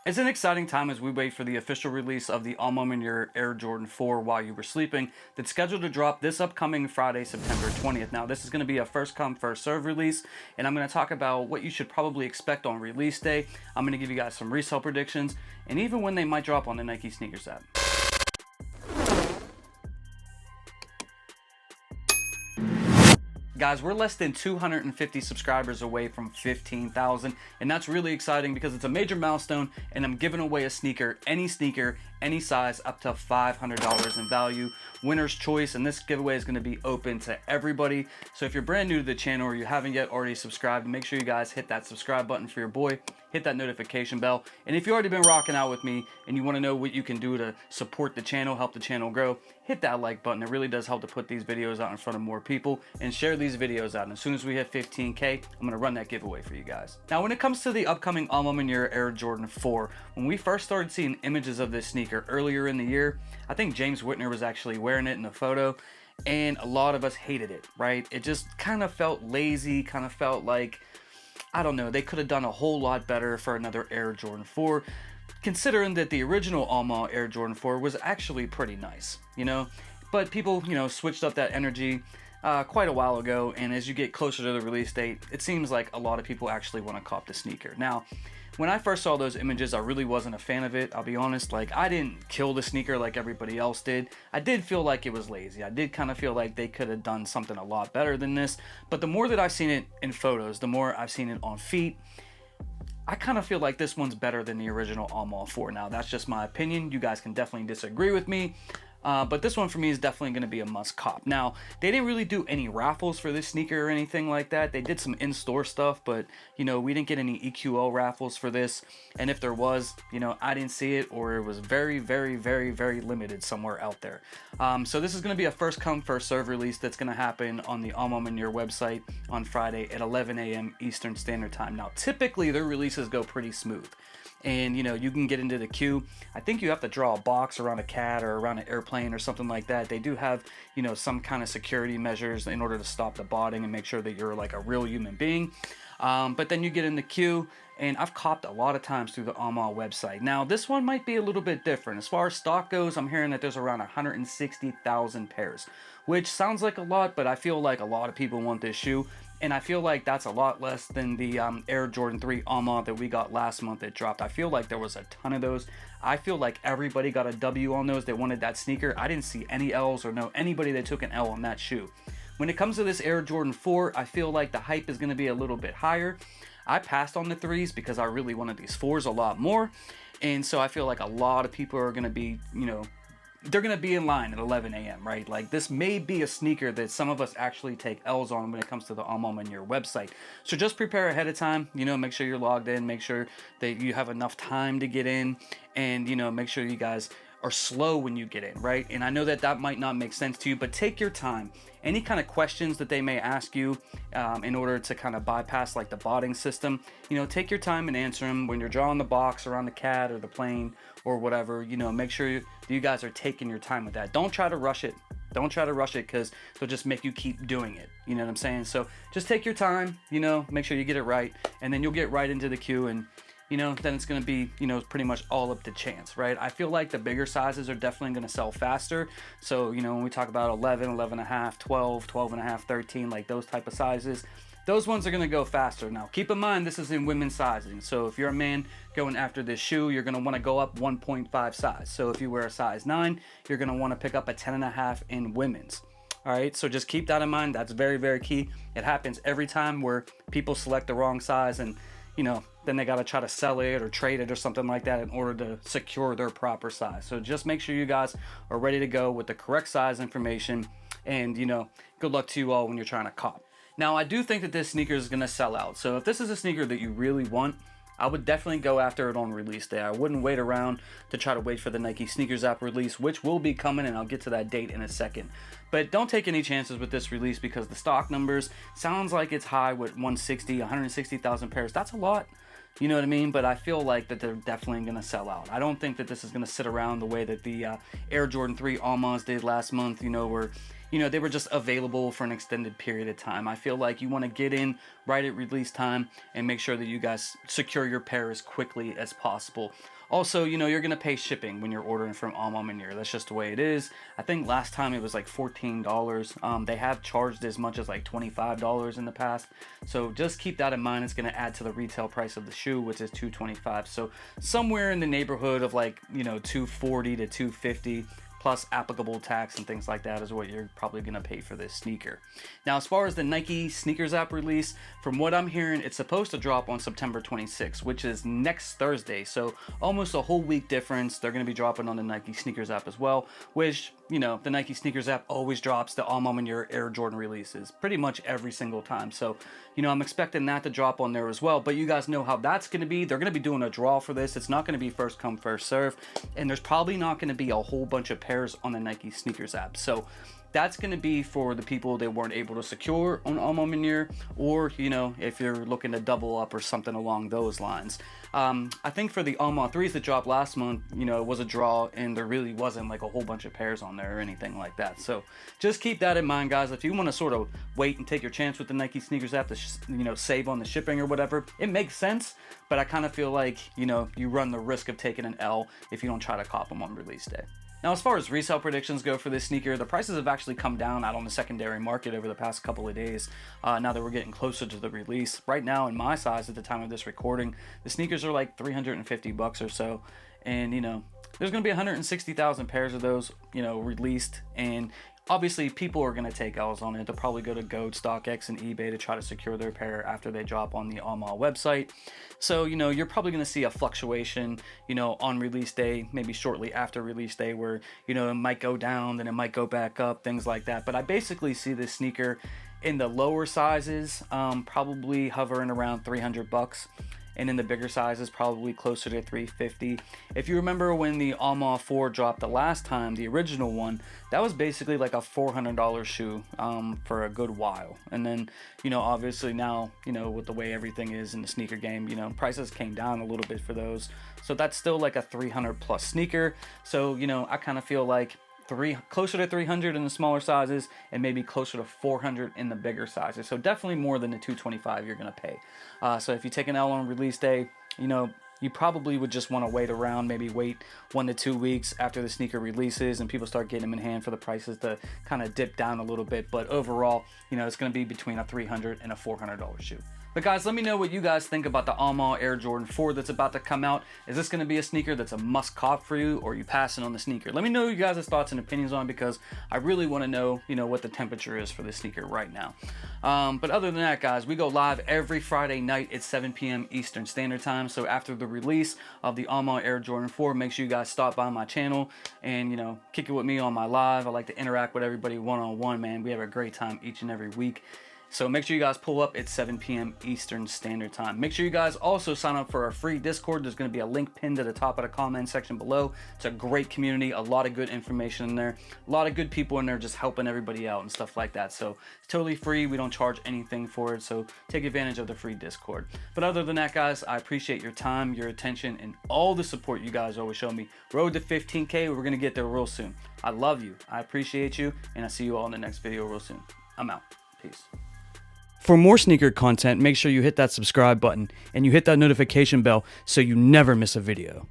It's an exciting time as we wait for the official release of the A MA Maniere Air Jordan 4 While You Were Sleeping that's scheduled to drop this upcoming Friday, September 20th. Now, this is going to be a first come, first serve release, and I'm going to talk about what you should probably expect on release day. I'm going to give you guys some resale predictions, and even when they might drop on the Nike Sneakers app. Guys, we're less than 250 subscribers away from 15,000, and that's really exciting because it's a major milestone, and I'm giving away a sneaker, any size, up to $500 in value. Winner's choice, and this giveaway is going to be open to everybody. So if you're brand new to the channel or you haven't yet already subscribed, make sure you guys hit that subscribe button for your boy, hit that notification bell, and if you've already been rocking out with me and you want to know what you can do to support the channel, help the channel grow, hit that like button. It really does help to put these videos out in front of more people, and share these videos out. And as soon as we hit 15K, I'm going to run that giveaway for you guys. Now, when it comes to the upcoming A MA Maniere Air Jordan 4, when we first started seeing images of this sneaker earlier in the year, I think James Whitner was actually wearing it in the photo, and a lot of us hated it, right? It just kind of felt lazy, kind of felt like, I don't know, they could have done a whole lot better for another Air Jordan 4, considering that the original A MA Air Jordan 4 was actually pretty nice, you know? But people, you know, switched up that energy quite a while ago, and as you get closer to the release date, it seems like a lot of people actually want to cop the sneaker. Now, when I first saw those images, I really wasn't a fan of it. I'll be honest, like, I didn't kill the sneaker like everybody else did. I did feel like it was lazy. I did kind of feel like they could have done something a lot better than this. But the more that I've seen it in photos, the more I've seen it on feet, I kind of feel like this one's better than the original A MA 4. Now, that's just my opinion. You guys can definitely disagree with me. But this one for me is definitely going to be a must cop. Now, they didn't really do any raffles for this sneaker or anything like that. They did some in-store stuff, but, you know, we didn't get any EQO raffles for this. And if there was, you know, I didn't see it, or it was very, very, very, very limited somewhere out there. So this is going to be a first come, first serve release that's going to happen on the A MA Maniere website on Friday at 11 a.m. Eastern Standard Time. Now, typically their releases go pretty smooth. And, you know, you can get into the queue. I think you have to draw a box around a cat or around an airplane or something like that. They do have, you know, some kind of security measures in order to stop the botting and make sure that you're like a real human being. But then you get in the queue, and I've copped a lot of times through the A MA website. Now, this one might be a little bit different. As far as stock goes, I'm hearing that there's around 160,000 pairs, which sounds like a lot, but I feel like a lot of people want this shoe. And I feel like that's a lot less than the Air Jordan 3 A MA that we got last month that dropped. I feel like there was a ton of those. I feel like everybody got a W on those that wanted that sneaker. I didn't see any L's or know anybody that took an L on that shoe. When it comes to this Air Jordan 4, I feel like the hype is going to be a little bit higher. I passed on the 3s because I really wanted these 4s a lot more. And so I feel like a lot of people are going to be, you know, they're going to be in line at 11 a.m., right? Like, this may be a sneaker that some of us actually take L's on when it comes to the A MA Maniere website. So just prepare ahead of time, you know, make sure you're logged in, make sure that you have enough time to get in, and, you know, make sure you guys are slow when you get in, right? And I know that that might not make sense to you, but take your time. Any kind of questions that they may ask you in order to kind of bypass like the botting system, you know, take your time and answer them. When you're drawing the box around the cat or the plane or whatever, you know, make sure you guys are taking your time with that. Don't try to rush it. Don't try to rush it, because they'll just make you keep doing it. You know what I'm saying? So just take your time, you know, make sure you get it right, and then you'll get right into the queue, and, you know, then it's going to be, you know, pretty much all up to chance, right? I feel like the bigger sizes are definitely going to sell faster. So, you know, when we talk about 11, 11 and a half, 12, 12 and a half, 13, like those type of sizes, those ones are going to go faster. Now, keep in mind, this is in women's sizing. So if you're a man going after this shoe, you're going to want to go up 1.5 size. So if you wear a size 9, you're going to want to pick up a 10 and a half in women's. All right, so just keep that in mind. That's very, very key. It happens every time where people select the wrong size, and, you know, then they got to try to sell it or trade it or something like that in order to secure their proper size. So just make sure you guys are ready to go with the correct size information, and, you know, good luck to you all when you're trying to cop. Now, I do think that this sneaker is going to sell out. So if this is a sneaker that you really want, I would definitely go after it on release day. I wouldn't wait around to try to wait for the Nike Sneakers app release, which will be coming, and I'll get to that date in a second. But don't take any chances with this release, because the stock numbers sounds like it's high with 160,000 pairs. That's a lot. You know what I mean? But I feel like that they're definitely going to sell out. I don't think that this is going to sit around the way that the Air Jordan 3 A MAs did last month, you know, where you know, they were just available for an extended period of time. I feel like you want to get in right at release time and make sure that you guys secure your pair as quickly as possible. Also, you know, you're going to pay shipping when you're ordering from A MA Maniere. That's just the way it is. I think last time it was like $14. They have charged as much as like $25 in the past. So just keep that in mind. It's going to add to the retail price of the shoe, which is $225. So somewhere in the neighborhood of like, you know, $240 to $250 plus applicable tax and things like that is what you're probably going to pay for this sneaker. Now, as far as the Nike Sneakers app release, from what I'm hearing, it's supposed to drop on September 26th, which is next Thursday. So almost a whole week difference. They're going to be dropping on the Nike Sneakers app as well, which, you know, the Nike Sneakers app always drops the A MA Maniere Air Jordan releases pretty much every single time. So, you know, I'm expecting that to drop on there as well. But you guys know how that's going to be. They're going to be doing a draw for this. It's not going to be first come, first serve. And there's probably not going to be a whole bunch of pairs on the Nike Sneakers app. So that's going to be for the people that weren't able to secure on A MA Maniere, or, you know, if you're looking to double up or something along those lines. I think for the A MA 3s that dropped last month, you know, it was a draw and there really wasn't like a whole bunch of pairs on there or anything like that. So just keep that in mind, guys. If you want to sort of wait and take your chance with the Nike Sneakers app to, you know, save on the shipping or whatever, it makes sense. But I kind of feel like, you know, you run the risk of taking an L if you don't try to cop them on release day. Now, as far as resale predictions go for this sneaker, the prices have actually come down out on the secondary market over the past couple of days. Now that we're getting closer to the release. Right now, in my size at the time of this recording, the sneakers are like $350 or so. And, you know, there's going to be 160,000 pairs of those, you know, released. And obviously, people are going to take L's on it. They'll probably go to Goat, StockX, and eBay to try to secure their pair after they drop on the A MA website. So, you know, you're probably going to see a fluctuation, you know, on release day, maybe shortly after release day, where, you know, it might go down, then it might go back up, things like that. But I basically see this sneaker in the lower sizes, probably hovering around $300. And in the bigger sizes, probably closer to $350. If you remember when the A MA 4 dropped the last time, the original one, that was basically like a $400 shoe for a good while. And then, you know, obviously now, you know, with the way everything is in the sneaker game, you know, prices came down a little bit for those. So that's still like a 300 plus sneaker. So, you know, I kind of feel like closer to 300 in the smaller sizes and maybe closer to 400 in the bigger sizes. So definitely more than the 225 you're going to pay. So if you take an L on release day, you know, you probably would just want to wait around, maybe wait 1 to 2 weeks after the sneaker releases and people start getting them in hand for the prices to kind of dip down a little bit. But overall, you know, it's going to be between a $300 and a $400 shoe. But guys, let me know what you guys think about the A MA Air Jordan 4 that's about to come out. Is this going to be a sneaker that's a must cop for you, or are you passing on the sneaker? Let me know you guys' thoughts and opinions on it, because I really want to know, you know, what the temperature is for this sneaker right now. But other than that, guys, we go live every Friday night at 7 p.m. Eastern Standard Time. So after the release of the A MA Air Jordan 4, make sure you guys stop by my channel and, you know, kick it with me on my live. I like to interact with everybody one-on-one, man. We have a great time each and every week. So make sure you guys pull up at 7 p.m. Eastern Standard Time. Make sure you guys also sign up for our free Discord. There's going to be a link pinned to the top of the comment section below. It's a great community, a lot of good information in there, a lot of good people in there just helping everybody out and stuff like that. So it's totally free. We don't charge anything for it. So take advantage of the free Discord. But other than that, guys, I appreciate your time, your attention, and all the support you guys always show me. Road to 15K. We're going to get there real soon. I love you. I appreciate you. And I'll see you all in the next video real soon. I'm out. Peace. For more sneaker content, make sure you hit that subscribe button and you hit that notification bell so you never miss a video.